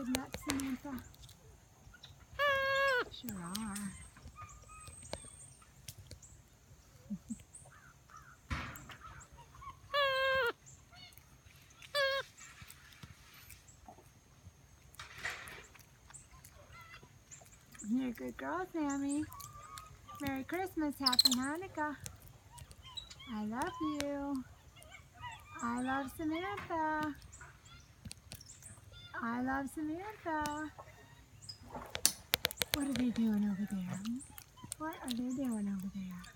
good nuts, Samantha. Sure are. You're a good girl, Sammy. Merry Christmas, Happy Hanukkah. I love you. I love Samantha. I love Samantha. What are they doing over there? What are they doing over there?